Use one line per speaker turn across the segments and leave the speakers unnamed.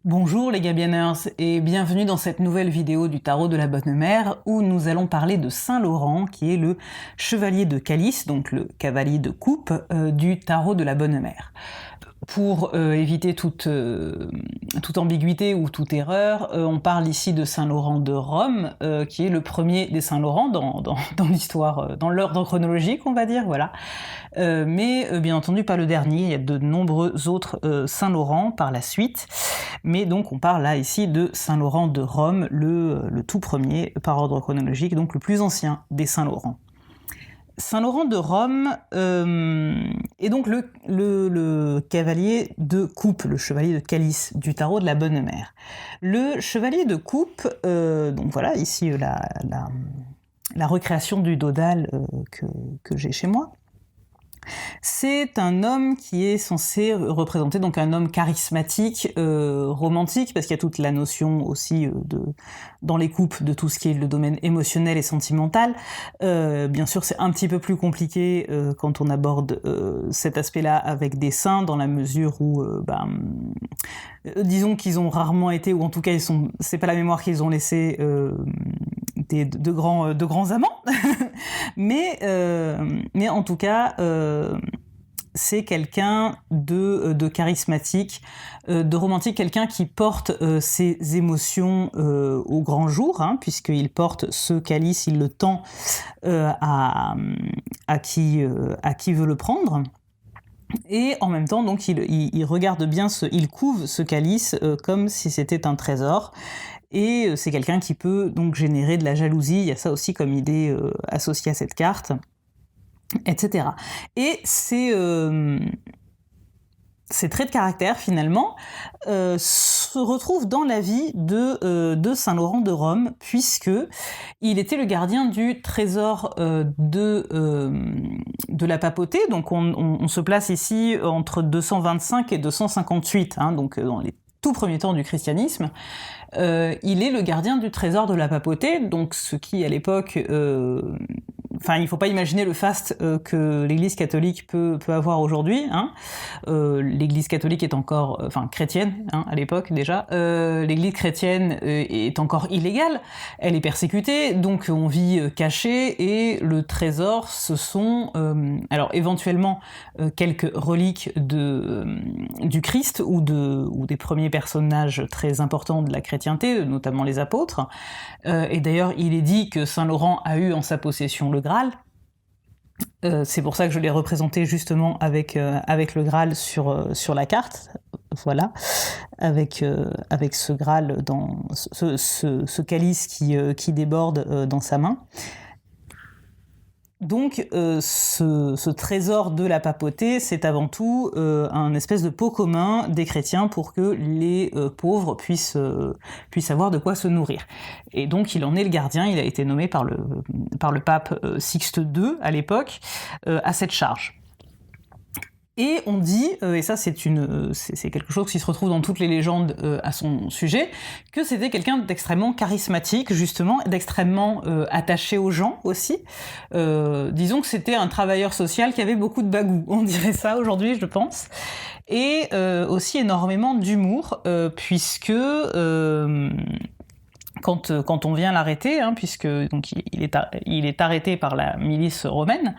Bonjour les Gabianers et bienvenue dans cette nouvelle vidéo du tarot de la Bonne Mère où nous allons parler de Saint-Laurent qui est le chevalier de calice, donc le cavalier de coupe du tarot de la Bonne Mère. Pour éviter toute ambiguïté ou toute erreur, on parle ici de Saint-Laurent de Rome, qui est le premier des Saint-Laurent dans l'histoire, dans l'ordre chronologique, on va dire, voilà. Mais bien entendu pas le dernier, il y a de nombreux autres Saint-Laurent par la suite, mais donc on parle là ici de Saint-Laurent de Rome, le tout premier par ordre chronologique, donc le plus ancien des Saint-Laurent. Saint-Laurent de Rome est donc le cavalier de coupe, le chevalier de calice du tarot de la Bonne Mère. Le chevalier de coupe, donc voilà, ici la recréation du dodal que j'ai chez moi. C'est un homme qui est censé représenter donc un homme charismatique, romantique, parce qu'il y a toute la notion aussi dans les coupes de tout ce qui est le domaine émotionnel et sentimental. Bien sûr, c'est un petit peu plus compliqué quand on aborde cet aspect-là avec des saints, dans la mesure où, disons qu'ils ont rarement été, ou en tout cas, c'est pas la mémoire qu'ils ont laissée de grands amants, mais en tout cas, c'est quelqu'un de charismatique, de romantique, quelqu'un qui porte ses émotions au grand jour, hein, puisqu'il porte ce calice, il le tend à qui veut le prendre. Et en même temps, donc, il regarde bien, il couve ce calice comme si c'était un trésor. Et c'est quelqu'un qui peut donc générer de la jalousie, il y a ça aussi comme idée associée à cette carte, etc. Et ces traits de caractère, finalement, se retrouvent dans la vie de Saint-Laurent de Rome, puisque il était le gardien du trésor de la papauté. Donc on se place ici entre 225 et 258, hein, donc dans les tout premiers temps du christianisme. Il est le gardien du trésor de la papauté, donc ce qui à l'époque, il ne faut pas imaginer le faste que l'Église catholique peut avoir aujourd'hui, hein. L'Église catholique est encore, chrétienne, hein, à l'époque déjà. L'Église chrétienne est encore illégale, elle est persécutée, donc on vit caché, et le trésor, ce sont, alors éventuellement quelques reliques du Christ ou des premiers personnages très importants de la chrétienté, notamment les apôtres. Et d'ailleurs, il est dit que Saint-Laurent a eu en sa possession le Graal. C'est pour ça que je l'ai représenté justement avec le Graal sur la carte, voilà, avec ce Graal, dans ce calice qui déborde dans sa main. Donc ce trésor de la papauté, c'est avant tout un espèce de pot commun des chrétiens pour que les pauvres puissent avoir de quoi se nourrir. Et donc il en est le gardien, il a été nommé par le pape Sixte II à l'époque à cette charge. Et on dit, et ça c'est quelque chose qui se retrouve dans toutes les légendes à son sujet, que c'était quelqu'un d'extrêmement charismatique, justement, d'extrêmement attaché aux gens aussi. Disons que c'était un travailleur social qui avait beaucoup de bagou, on dirait ça aujourd'hui, je pense. Et aussi énormément d'humour, puisque quand on vient l'arrêter, hein, puisque donc il est arrêté par la milice romaine,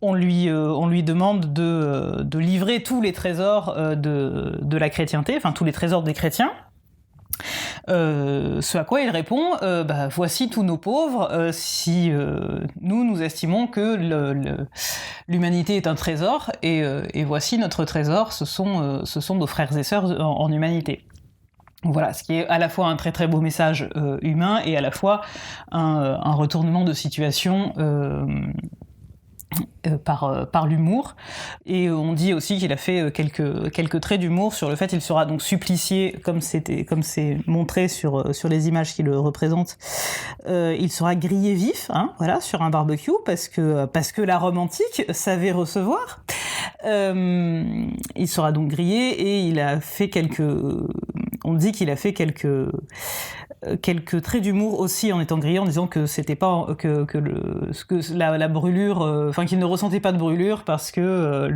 on lui demande de livrer tous les trésors de la chrétienté, enfin tous les trésors des chrétiens. Ce à quoi il répond, voici tous nos pauvres, si nous estimons que l'humanité est un trésor, et voici notre trésor, ce sont nos frères et sœurs en humanité. Voilà, ce qui est à la fois un très très beau message humain, et à la fois un retournement de situation par l'humour. Et on dit aussi qu'il a fait quelques traits d'humour sur le fait qu'il sera donc supplicié, comme c'est montré sur les images qui le représentent. Il sera grillé vif, hein, voilà, sur un barbecue, parce que la Rome antique savait recevoir. Il sera donc grillé, et il a fait on dit qu'il a fait quelques quelques traits d'humour aussi en étant grillé, en disant que c'était pas la brûlure, enfin qu'il ne ressentait pas de brûlure parce que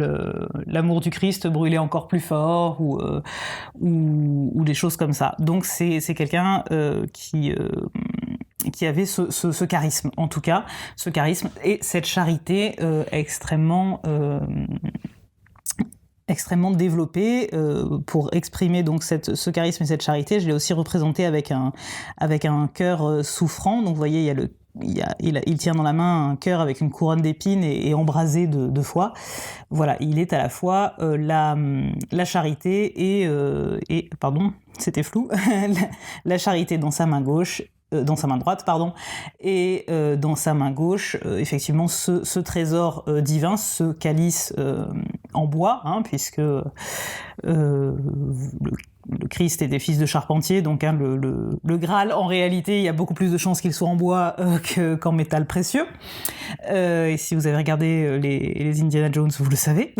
l'amour du Christ brûlait encore plus fort ou des choses comme ça. Donc c'est quelqu'un qui avait ce charisme, en tout cas, ce charisme et cette charité extrêmement développée pour exprimer donc ce charisme et cette charité. Je l'ai aussi représenté avec un cœur souffrant. Donc vous voyez, il tient dans la main un cœur avec une couronne d'épines et embrasé de foi. Voilà, il est à la fois la charité et pardon, c'était flou, la charité dans sa main gauche, dans sa main droite, pardon, et dans sa main gauche, effectivement, ce trésor divin, ce calice en bois, hein, puisque le Christ est des fils de charpentier, donc hein, le Graal, en réalité, il y a beaucoup plus de chances qu'il soit en bois qu'en métal précieux. Et si vous avez regardé les Indiana Jones, vous le savez.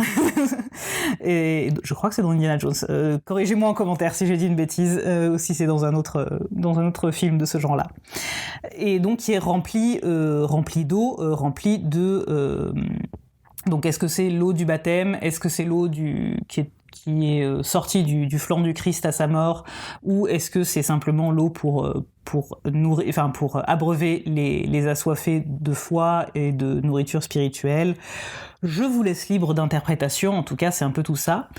Et je crois que c'est dans Indiana Jones. Corrigez-moi en commentaire si j'ai dit une bêtise, ou si c'est dans un autre film de ce genre-là. Et donc qui est rempli d'eau, rempli de... donc est-ce que c'est l'eau du baptême? Est-ce que c'est l'eau qui est sortie du flanc du Christ à sa mort? Ou est-ce que c'est simplement l'eau pour nourrir, enfin pour abreuver les assoiffés de foi et de nourriture spirituelle? Je vous laisse libre d'interprétation, en tout cas c'est un peu tout ça.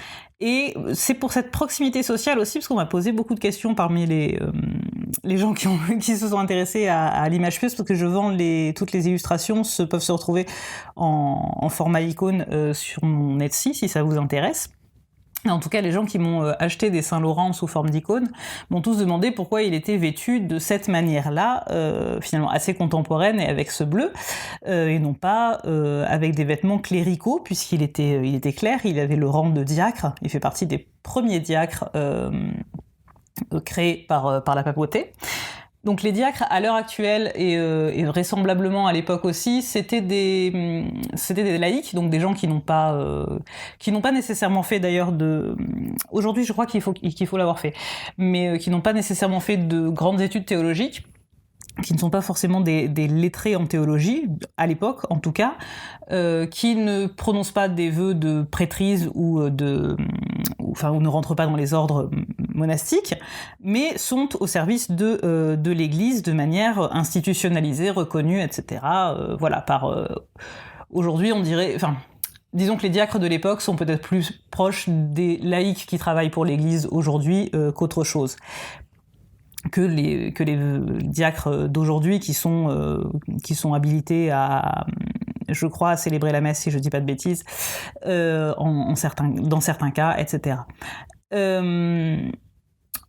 Et c'est pour cette proximité sociale aussi, parce qu'on m'a posé beaucoup de questions parmi les gens qui se sont intéressés à l'image plus, parce que je vends toutes les illustrations peuvent se retrouver en format icône sur mon Etsy, si ça vous intéresse. En tout cas, les gens qui m'ont acheté des Saint-Laurent sous forme d'icône m'ont tous demandé pourquoi il était vêtu de cette manière-là, finalement assez contemporaine et avec ce bleu, et non pas avec des vêtements cléricaux, puisqu'il était clair, il avait le rang de diacre, il fait partie des premiers diacres créés par la papauté. Donc les diacres, à l'heure actuelle, et vraisemblablement à l'époque aussi, c'était des laïcs, donc des gens qui n'ont pas nécessairement fait d'ailleurs aujourd'hui je crois qu'il faut l'avoir fait, mais qui n'ont pas nécessairement fait de grandes études théologiques, qui ne sont pas forcément des lettrés en théologie, à l'époque en tout cas, qui ne prononcent pas des vœux de prêtrise ou ne rentrent pas dans les ordres monastiques, mais sont au service de l'Église de manière institutionnalisée, reconnue, etc. Voilà, aujourd'hui on dirait... Enfin, disons que les diacres de l'époque sont peut-être plus proches des laïcs qui travaillent pour l'Église aujourd'hui qu'autre chose. Que les diacres d'aujourd'hui qui sont habilités à, je crois, à célébrer la messe, si je dis pas de bêtises, dans certains cas, etc.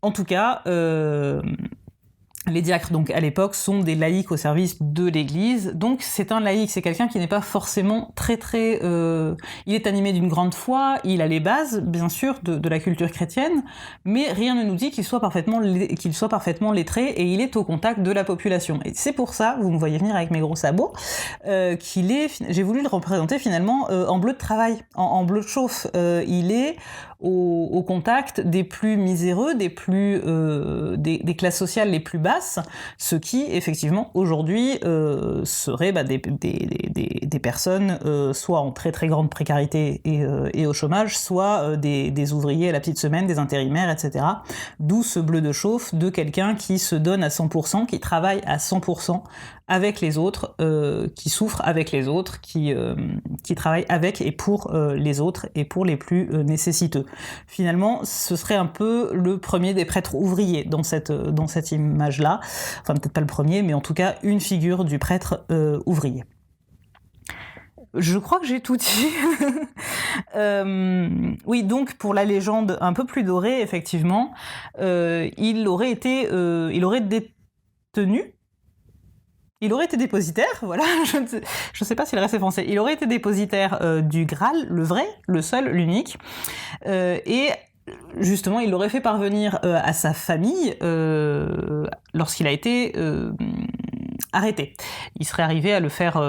En tout cas, les diacres, donc, à l'époque, sont des laïcs au service de l'Église. Donc, c'est un laïc, c'est quelqu'un qui n'est pas forcément très... il est animé d'une grande foi, il a les bases, bien sûr, de la culture chrétienne, mais rien ne nous dit qu'il soit parfaitement lettré, et il est au contact de la population. Et c'est pour ça, vous me voyez venir avec mes gros sabots, j'ai voulu le représenter finalement en bleu de travail, en bleu de chauffe. Il est au contact des plus miséreux, des classes sociales les plus basses, ce qui effectivement aujourd'hui seraient des personnes soit en très très grande précarité et au chômage, soit des ouvriers à la petite semaine, des intérimaires, etc. D'où ce bleu de chauffe de quelqu'un qui se donne à 100%, qui travaille à 100% avec les autres, qui souffrent avec les autres, qui travaillent avec et pour les autres et pour les plus nécessiteux. Finalement, ce serait un peu le premier des prêtres ouvriers dans cette image-là. Enfin, peut-être pas le premier, mais en tout cas, une figure du prêtre ouvrier. Je crois que j'ai tout dit. Oui, donc pour la légende un peu plus dorée, effectivement, il aurait été dépositaire, voilà, je ne sais pas s'il reste français, il aurait été dépositaire du Graal, le vrai, le seul, l'unique, et justement il l'aurait fait parvenir à sa famille lorsqu'il a été arrêté. Il serait arrivé à le faire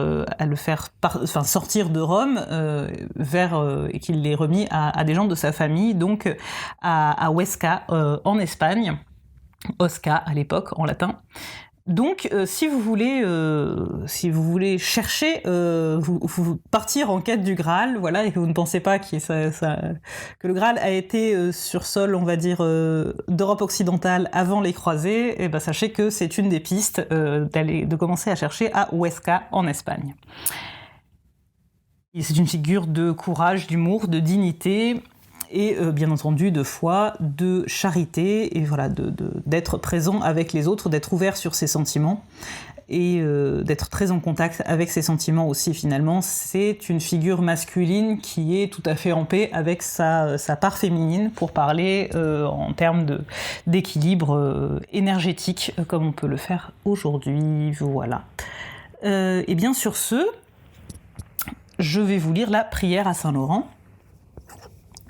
sortir de Rome et qu'il l'ait remis à des gens de sa famille, donc à Huesca, en Espagne. Osca à l'époque, en latin. Donc, si vous voulez chercher, vous partir en quête du Graal, voilà, et que vous ne pensez pas que le Graal a été sur sol, on va dire, d'Europe occidentale avant les croisés, et ben sachez que c'est une des pistes de commencer à chercher à Huesca en Espagne. Et c'est une figure de courage, d'humour, de dignité, et bien entendu de foi, de charité, et voilà, d'être présent avec les autres, d'être ouvert sur ses sentiments, et d'être très en contact avec ses sentiments aussi finalement. C'est une figure masculine qui est tout à fait en paix avec sa part féminine, pour parler en termes d'équilibre énergétique, comme on peut le faire aujourd'hui, voilà. Et bien sur ce, je vais vous lire la prière à Saint-Laurent,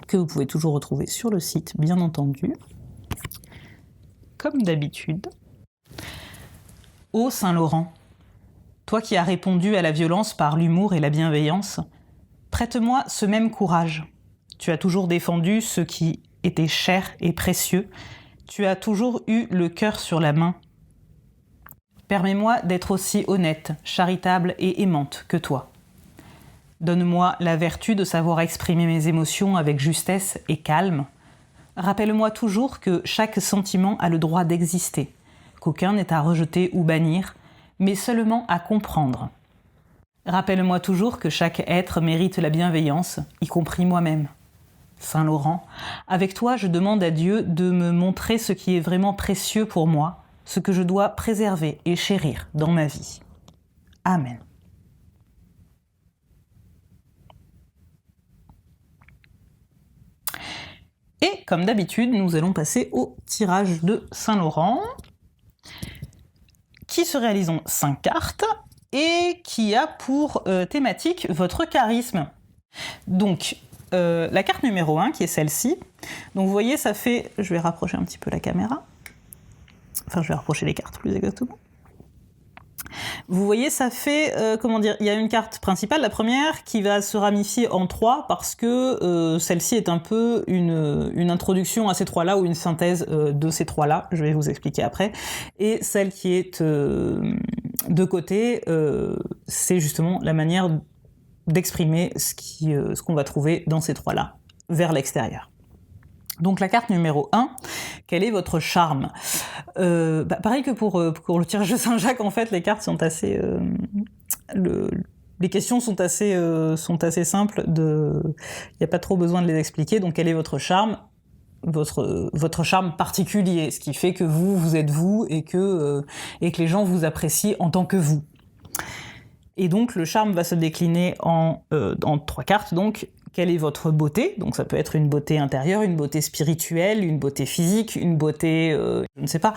que vous pouvez toujours retrouver sur le site, bien entendu. Comme d'habitude. Ô Saint-Laurent, toi qui as répondu à la violence par l'humour et la bienveillance, prête-moi ce même courage. Tu as toujours défendu ce qui était cher et précieux. Tu as toujours eu le cœur sur la main. Permets-moi d'être aussi honnête, charitable et aimante que toi. Donne-moi la vertu de savoir exprimer mes émotions avec justesse et calme. Rappelle-moi toujours que chaque sentiment a le droit d'exister, qu'aucun n'est à rejeter ou bannir, mais seulement à comprendre. Rappelle-moi toujours que chaque être mérite la bienveillance, y compris moi-même. Saint Laurent, avec toi je demande à Dieu de me montrer ce qui est vraiment précieux pour moi, ce que je dois préserver et chérir dans ma vie. Amen. Et comme d'habitude, nous allons passer au tirage de Saint-Laurent, qui se réalise en 5 cartes et qui a pour thématique votre charisme. Donc, la carte numéro 1, qui est celle-ci, donc vous voyez, ça fait... Je vais rapprocher un petit peu la caméra. Enfin, je vais rapprocher les cartes plus exactement. Vous voyez, ça fait, il y a une carte principale, la première, qui va se ramifier en 3, parce que celle-ci est un peu une introduction à ces 3-là, ou une synthèse de ces 3-là, je vais vous expliquer après. Et celle qui est de côté, c'est justement la manière d'exprimer ce qu'on va trouver dans ces 3-là, vers l'extérieur. Donc la carte numéro 1, quel est votre charme ? Pareil que pour le tirage de Saint-Jacques, en fait, les cartes sont assez... les questions sont assez simples, il n'y a pas trop besoin de les expliquer. Donc quel est votre charme ? Votre charme particulier, ce qui fait que vous êtes vous, et que les gens vous apprécient en tant que vous. Et donc le charme va se décliner en 3 cartes, donc... Quelle est votre beauté ? Donc ça peut être une beauté intérieure, une beauté spirituelle, une beauté physique, une beauté... je ne sais pas.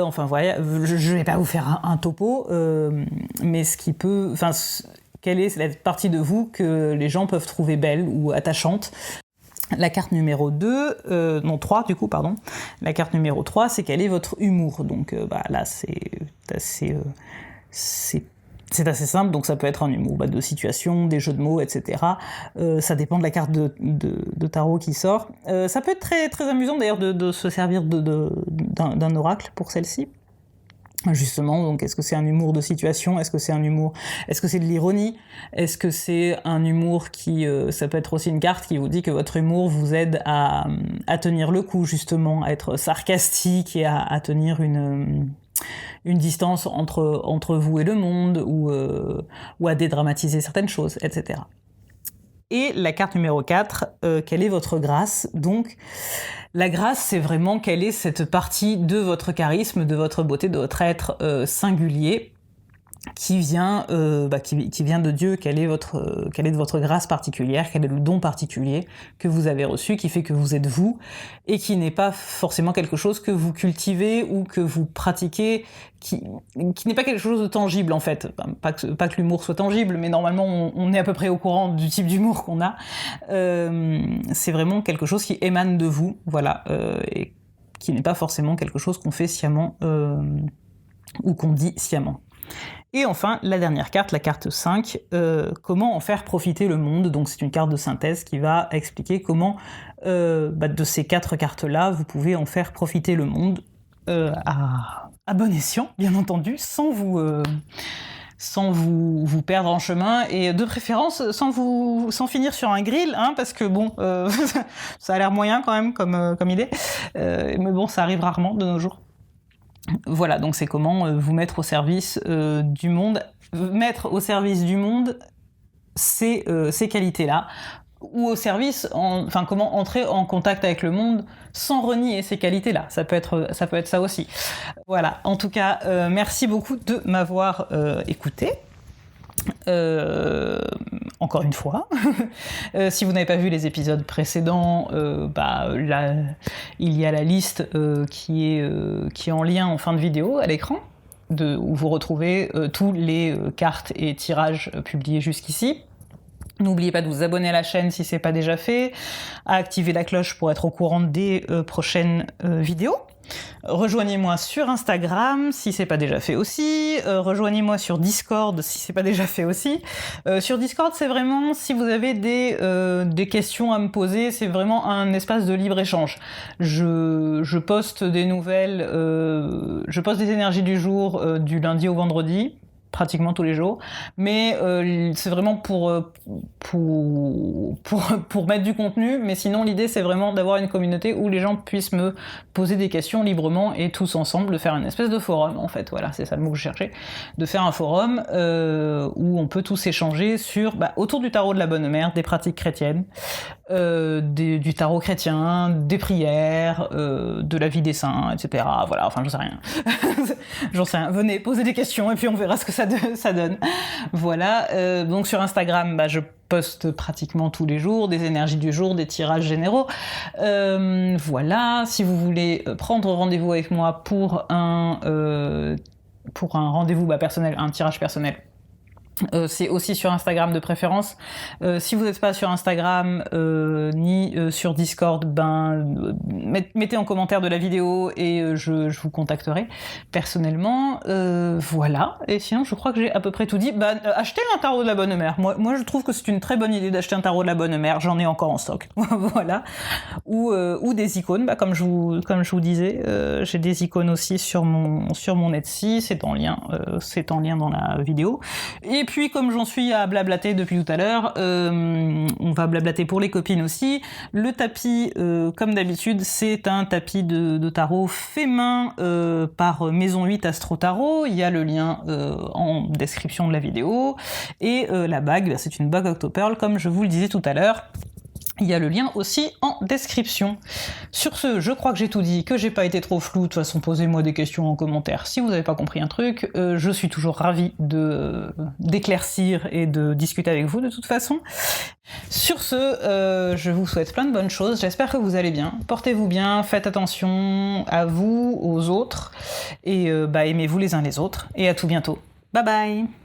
Enfin voilà, je ne vais pas vous faire un topo, mais ce qui peut... Enfin, quelle est cette partie de vous que les gens peuvent trouver belle ou attachante ? La carte numéro 2, non 3 du coup, pardon. La carte numéro 3, c'est quel est votre humour ? Donc là, c'est assez simple, donc ça peut être un humour de situation, des jeux de mots, etc. Ça dépend de la carte de tarot qui sort. Ça peut être très, très amusant d'ailleurs de se servir d'un oracle pour celle-ci. Justement, donc est-ce que c'est un humour de situation ? Est-ce que c'est de l'ironie ? Est-ce que c'est un humour qui... ça peut être aussi une carte qui vous dit que votre humour vous aide à tenir le coup, justement, à être sarcastique et à tenir une distance entre vous et le monde, ou à dédramatiser certaines choses, etc. Et la carte numéro 4, quelle est votre grâce ? Donc, la grâce, c'est vraiment quelle est cette partie de votre charisme, de votre beauté, de votre être singulier, qui vient de Dieu. Quelle est de votre grâce particulière, quel est le don particulier que vous avez reçu, qui fait que vous êtes vous, et qui n'est pas forcément quelque chose que vous cultivez ou que vous pratiquez, qui n'est pas quelque chose de tangible en fait. Pas que l'humour soit tangible, mais normalement on est à peu près au courant du type d'humour qu'on a. C'est vraiment quelque chose qui émane de vous, voilà, et qui n'est pas forcément quelque chose qu'on fait sciemment ou qu'on dit sciemment. Et enfin, la dernière carte, la carte 5, comment en faire profiter le monde. Donc c'est une carte de synthèse qui va expliquer comment, de ces 4 cartes-là, vous pouvez en faire profiter le monde à bon escient, bien entendu, sans vous perdre en chemin, et de préférence sans finir sur un grill, hein, parce que bon, ça a l'air moyen quand même comme idée, mais bon, ça arrive rarement de nos jours. Voilà, donc c'est comment vous mettre au service du monde, ces qualités-là, ou au service, comment entrer en contact avec le monde sans renier ces qualités-là. Ça peut être ça aussi. Voilà, en tout cas, merci beaucoup de m'avoir écouté. Encore une fois, si vous n'avez pas vu les épisodes précédents, là, il y a la liste qui est en lien en fin de vidéo à l'écran, où vous retrouvez tous les cartes et tirages publiés jusqu'ici. N'oubliez pas de vous abonner à la chaîne si c'est pas déjà fait, à activer la cloche pour être au courant des prochaines vidéos. Rejoignez-moi sur Instagram si c'est pas déjà fait aussi, rejoignez-moi sur Discord si c'est pas déjà fait aussi. Sur Discord, c'est vraiment, si vous avez des questions à me poser, c'est vraiment un espace de libre-échange. Je poste des nouvelles, je poste des énergies du jour du lundi au vendredi, pratiquement tous les jours, mais c'est vraiment pour mettre du contenu, mais sinon l'idée c'est vraiment d'avoir une communauté où les gens puissent me poser des questions librement et tous ensemble de faire une espèce de forum, en fait, voilà, c'est ça le mot que je cherchais, de faire un forum où on peut tous échanger sur, autour du tarot de la Bonne Mère, des pratiques chrétiennes, du tarot chrétien, des prières, de la vie des saints, etc. Voilà, enfin j'en sais rien. J'en sais rien. Venez, posez des questions et puis on verra ce que ça donne. Voilà, donc sur Instagram, je poste pratiquement tous les jours des énergies du jour, des tirages généraux. Voilà, si vous voulez prendre rendez-vous avec moi pour un rendez-vous personnel, un tirage personnel, c'est aussi sur Instagram de préférence. Si vous n'êtes pas sur Instagram ni sur Discord, mettez en commentaire de la vidéo et je vous contacterai personnellement. Voilà, et sinon je crois que j'ai à peu près tout dit. Achetez un tarot de la Bonne Mère. Moi je trouve que c'est une très bonne idée d'acheter un tarot de la Bonne Mère, j'en ai encore en stock. Voilà. Ou des icônes, comme je vous disais, j'ai des icônes aussi sur mon Etsy, c'est en lien dans la vidéo. Et puis, comme j'en suis à blablater depuis tout à l'heure, on va blablater pour les copines aussi. Le tapis, comme d'habitude, c'est un tapis de tarot fait main par Maison 8 Astro Tarot. Il y a le lien en description de la vidéo. Et la bague, c'est une bague Octopearl, comme je vous le disais tout à l'heure. Il y a le lien aussi en description. Sur ce, je crois que j'ai tout dit, que j'ai pas été trop flou. De toute façon, posez-moi des questions en commentaire si vous n'avez pas compris un truc. Je suis toujours ravie d'éclaircir et de discuter avec vous de toute façon. Sur ce, je vous souhaite plein de bonnes choses. J'espère que vous allez bien. Portez-vous bien, faites attention à vous, aux autres, et aimez-vous les uns les autres. Et à tout bientôt. Bye bye!